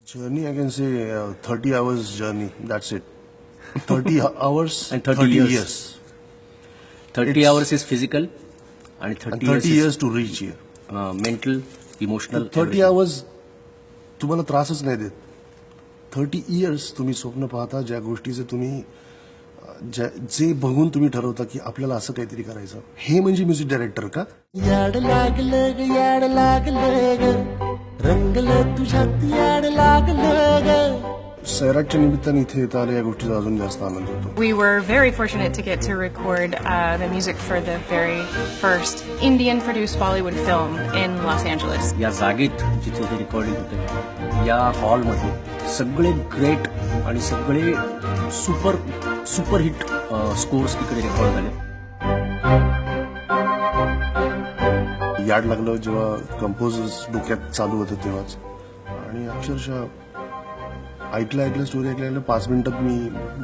Journey, I can say 30 hours journey. That's it. 30 hours And 30 years. 30 It's- hours is physical and 30 30 years years to reach here. is mental, emotional. 30 everything. hours तुम्हाला त्रासच नाही देत. 30 years तुम्ही स्वप्न पाहता ज्या गोष्टीचे तुम्ही जे बघून तुम्ही ठरवता की आपल्याला असं काहीतरी करायचं. हे म्हणजे म्युझिक डायरेक्टर का? याड लागलं ग याड लागलं ग रंगलं तुझ्यात याड लागलं ग. सैराटच्या निमित्ताने इथे येता आलं या गोष्टीचा अजून जास्त आनंद होतो. We were very fortunate to get to record the music for the very first Indian-produced Bollywood film in Los Angeles. या जागेत जिथे हे रेकॉर्डिंग होते या हॉलमध्ये सगळे ग्रेट आणि सगळे सुपर हिट स्कोर्स इकडे रेकॉर्ड झाले. याड लागलं जेव्हा कंपोजर्स डोक्यात चालू होतं तेव्हाच आणि अक्षरशः ऐकलं स्टोरी ऐकल्या 5 मिनिटात मी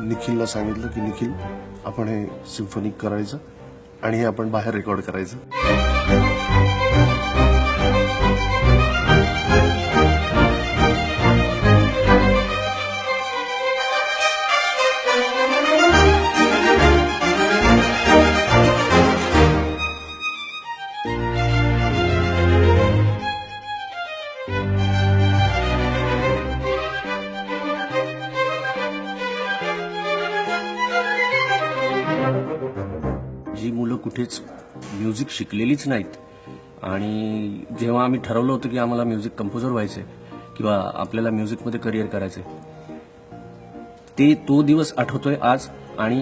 निखिलला सांगितलं की निखिल आपण हे सिम्फनिक करायचं आणि हे आपण बाहेर रेकॉर्ड करायचं. जी मुलं कुठेच म्युझिक शिकलेलीच नाहीत आणि जेव्हा आम्ही ठरवलं होतं की आम्हाला म्युझिक कंपोजर व्हायचंय किंवा आपल्याला म्युझिकमध्ये करिअर करायचंय ते तो दिवस आठवतोय आज. आणि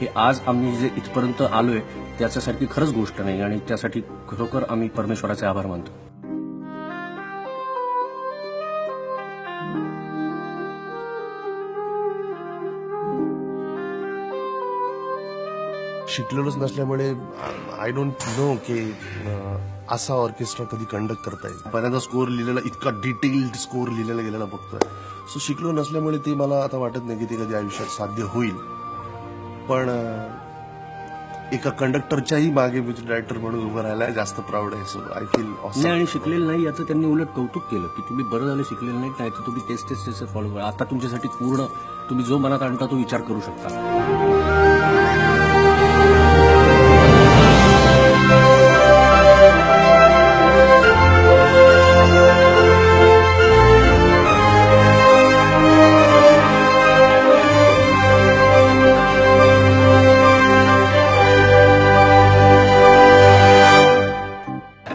हे आज आम्ही जे इथपर्यंत आलोय त्याच्यासारखी खरंच गोष्ट नाही आणि त्यासाठी खरोखर आम्ही परमेश्वराचे आभार मानतो. शिकलेलोच नसल्यामुळे आय डोंट नो की असा ऑर्केस्ट्रा कधी कंडक्ट करता येईल. पहिल्यांदा स्कोअर लिहिलेला इतका डिटेल्ड स्कोअर लिहिलेला गेलेला बघतोय. सो शिकलो नसल्यामुळे ते मला आता वाटत नाही की ते कधी आयुष्यात साध्य होईल. पण एका कंडक्टरच्याही मागे म्युझिक डायरेक्टर म्हणून उभं राहायला जास्त प्राऊड आहे. सो आय फील नाही आणि शिकलेलं नाही याचं त्यांनी उलट कौतुक केलं की तुम्ही बरं झालं शिकलेलं नाही तर तुम्ही तेच फॉलो करा. आता तुमच्यासाठी पूर्ण तुम्ही जो मनात आणता तो विचार करू शकता.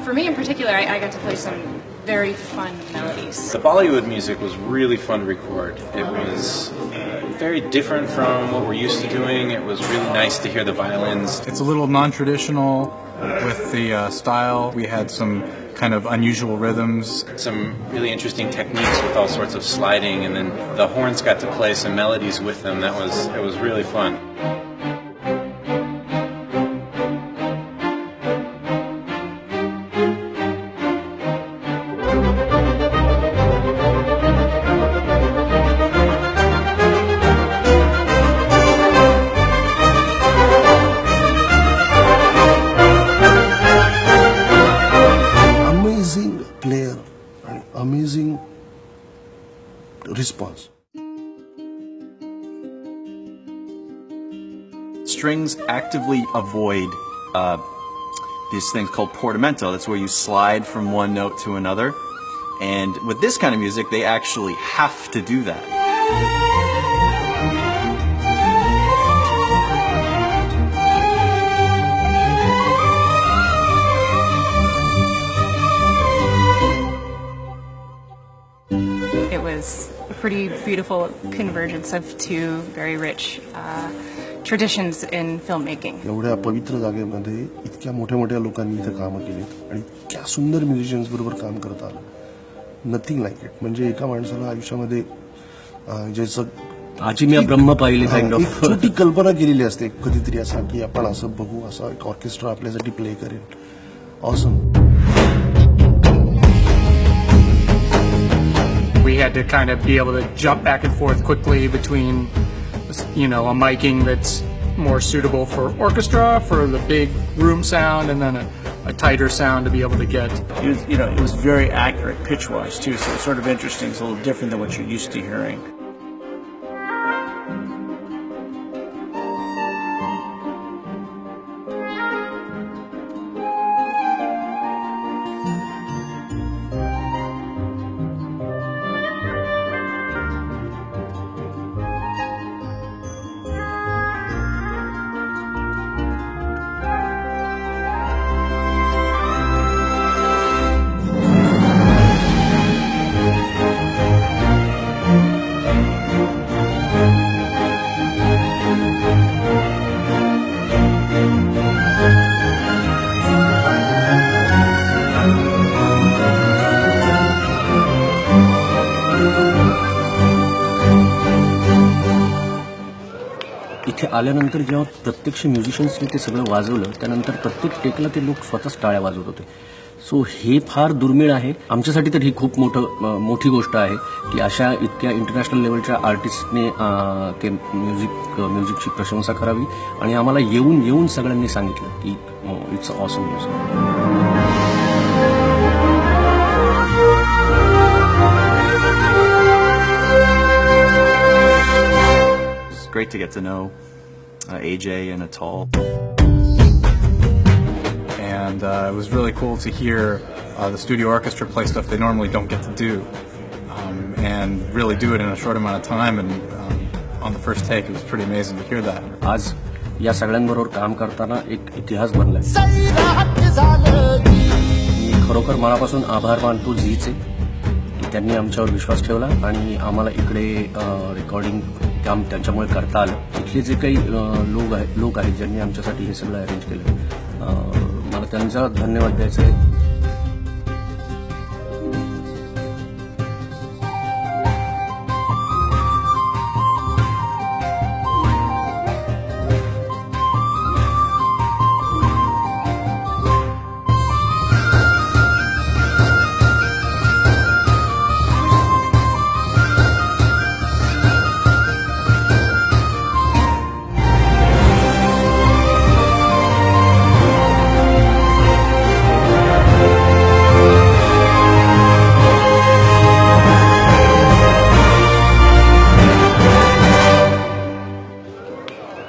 For me in particular, I got to play some very fun melodies. The Bollywood music was really fun to record. It was very different from what we're used to doing. It was really nice to hear the violins. It's a little non-traditional with the style. We had some kind of unusual rhythms. Some really interesting techniques with all sorts of sliding, and then the horns got to play some melodies with them. It was really fun. Amazing player आणि amazing response. Strings actively avoid these things called portamento. That's where you slide from one note to another. And with this kind of music, they actually have to do that. It was a pretty beautiful convergence of two very rich traditions in filmmaking. एवढ्या पवित्र जागेमध्ये इतक्या मोठ्या लोकांनी इथं कामं केलीत आणि इतक्या सुंदर म्युझिशियन्स बरोबर काम करता आलं. Nothing like it. म्हणजे एका माणसाला आयुष्यामध्ये ज्याचं आजी ब्रह्म पाहिले काइंड एक ऑफ छोटी कल्पना केलेली असते कधीतरी असं की आपण असं बघू असं एक ऑर्केस्ट्रा आपल्यासाठी प्ले करेल. Awesome. We had to kind of be able to jump back and forth quickly between, a miking that's more suitable for orchestra, for the big room sound, and then a a tighter sound to be able to get. It was very accurate pitch-wise too, so it's sort of interesting. It's a little different than what you're used to hearing. इथे आल्यानंतर जेव्हा प्रत्यक्ष म्युझिशियन्सने ते सगळं वाजवलं त्यानंतर प्रत्येक टेकला ते लोक स्वतःच टाळ्या वाजवत होते. सो हे फार दुर्मिळ आहे. आमच्यासाठी तर ही खूप मोठी गोष्ट आहे की अशा इतक्या इंटरनॅशनल लेवलच्या आर्टिस्टने ते म्युझिकची प्रशंसा करावी आणि आम्हाला येऊन सगळ्यांनी सांगितलं की it's awesome music. Great to get to know AJ and Atal. And it was really cool to hear the studio orchestra play stuff they normally don't get to do, and really do it in a short amount of time. And on the first take, it was pretty amazing to hear that. आज या सगळ्यांबरोबर काम करताना एक इतिहास बनलाय. सैराट झालं की मी खरोखर मनापासून आभार मानतो झीचे की त्यांनी आमच्यावर विश्वास ठेवला आणि आम्हाला इकडे रेकॉर्डिंग काम त्यांच्यामुळे करता आलं. इथले जे काही लोक आहेत ज्यांनी आमच्यासाठी हे सगळं अरेंज केलं, मला त्यांचा धन्यवाद द्यायचा आहे.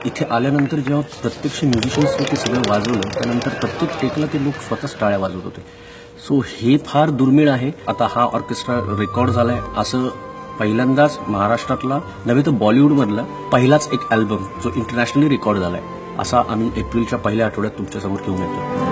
इथे आल्यानंतर जेव्हा प्रत्यक्ष म्युझिशियन्सने ते सगळं वाजवलं त्यानंतर प्रत्येक टेकला ते लोक स्वतःच टाळ्या वाजवत होते. सो हे फार दुर्मिळ आहे. आता हा ऑर्केस्ट्रा रेकॉर्ड झालाय असं पहिल्यांदाच महाराष्ट्रातला नव्हे तर बॉलिवूडमधला पहिलाच एक अल्बम जो इंटरनॅशनली रेकॉर्ड झालाय असा आम्ही एप्रिलच्या पहिल्या आठवड्यात तुमच्यासमोर घेऊन येतो.